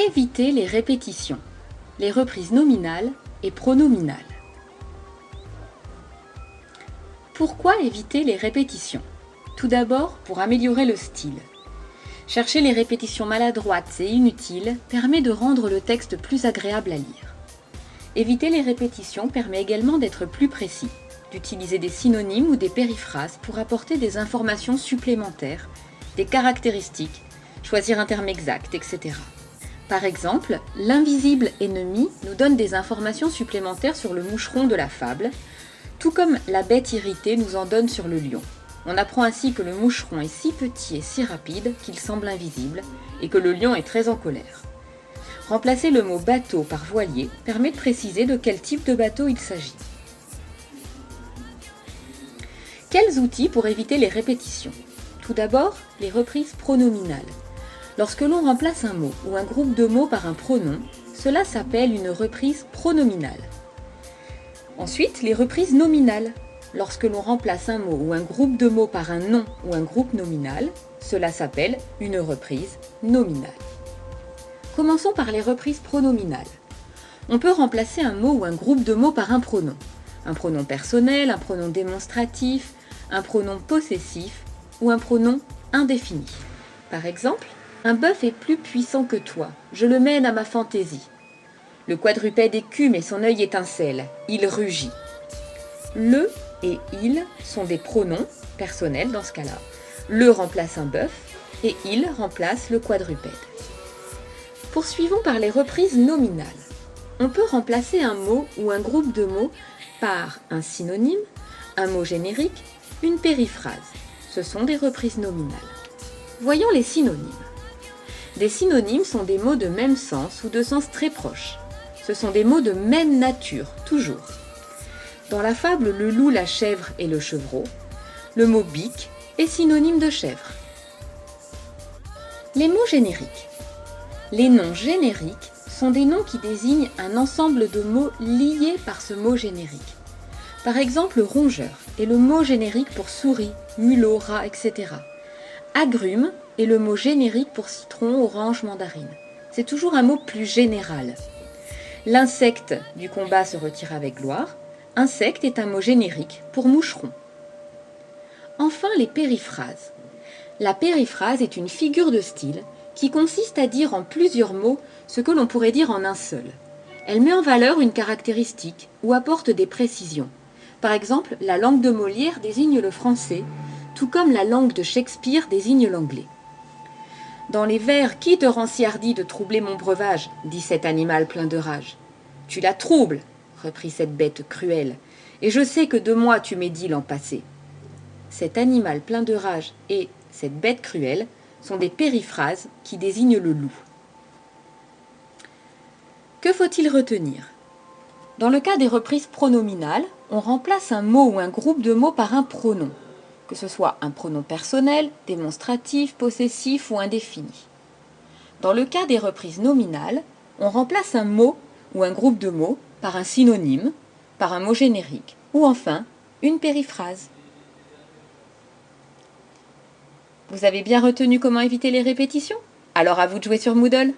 Éviter les répétitions, les reprises nominales et pronominales. Pourquoi éviter les répétitions? Tout d'abord, pour améliorer le style. Chercher les répétitions maladroites et inutiles permet de rendre le texte plus agréable à lire. Éviter les répétitions permet également d'être plus précis, d'utiliser des synonymes ou des périphrases pour apporter des informations supplémentaires, des caractéristiques, choisir un terme exact, etc. Par exemple, l'invisible ennemi nous donne des informations supplémentaires sur le moucheron de la fable, tout comme la bête irritée nous en donne sur le lion. On apprend ainsi que le moucheron est si petit et si rapide qu'il semble invisible et que le lion est très en colère. Remplacer le mot bateau par voilier permet de préciser de quel type de bateau il s'agit. Quels outils pour éviter les répétitions? Tout d'abord, les reprises pronominales. Lorsque l'on remplace un mot ou un groupe de mots par un pronom, cela s'appelle une reprise pronominale. Ensuite, les reprises nominales. Lorsque l'on remplace un mot ou un groupe de mots par un nom ou un groupe nominal, cela s'appelle une reprise nominale. Commençons par les reprises pronominales. On peut remplacer un mot ou un groupe de mots par un pronom personnel, un pronom démonstratif, un pronom possessif ou un pronom indéfini. Par exemple, un bœuf est plus puissant que toi, je le mène à ma fantaisie. Le quadrupède écume et son œil étincelle, il rugit. Le et il sont des pronoms personnels dans ce cas-là. Le remplace un bœuf et il remplace le quadrupède. Poursuivons par les reprises nominales. On peut remplacer un mot ou un groupe de mots par un synonyme, un mot générique, une périphrase. Ce sont des reprises nominales. Voyons les synonymes. Des synonymes sont des mots de même sens ou de sens très proche. Ce sont des mots de même nature, toujours. Dans la fable Le loup, la chèvre et le chevreau, le mot bique est synonyme de chèvre. Les mots génériques. Les noms génériques sont des noms qui désignent un ensemble de mots liés par ce mot générique. Par exemple, rongeur est le mot générique pour souris, mulot, rat, etc. Agrume est le mot générique pour citron, orange, mandarine. C'est toujours un mot plus général. L'insecte du combat se retire avec gloire. Insecte est un mot générique pour moucheron. Enfin, les périphrases. La périphrase est une figure de style qui consiste à dire en plusieurs mots ce que l'on pourrait dire en un seul. Elle met en valeur une caractéristique ou apporte des précisions. Par exemple, la langue de Molière désigne le français, tout comme la langue de Shakespeare désigne l'anglais. Dans les vers « Qui te rend si hardi de troubler mon breuvage ?» dit cet animal plein de rage. « Tu la troubles, » reprit cette bête cruelle, « et je sais que de moi tu médis l'an passé. » Cet animal plein de rage et cette bête cruelle sont des périphrases qui désignent le loup. Que faut-il retenir? Dans le cas des reprises pronominales, on remplace un mot ou un groupe de mots par un pronom, que ce soit un pronom personnel, démonstratif, possessif ou indéfini. Dans le cas des reprises nominales, on remplace un mot ou un groupe de mots par un synonyme, par un mot générique, ou enfin une périphrase. Vous avez bien retenu comment éviter les répétitions? Alors à vous de jouer sur Moodle!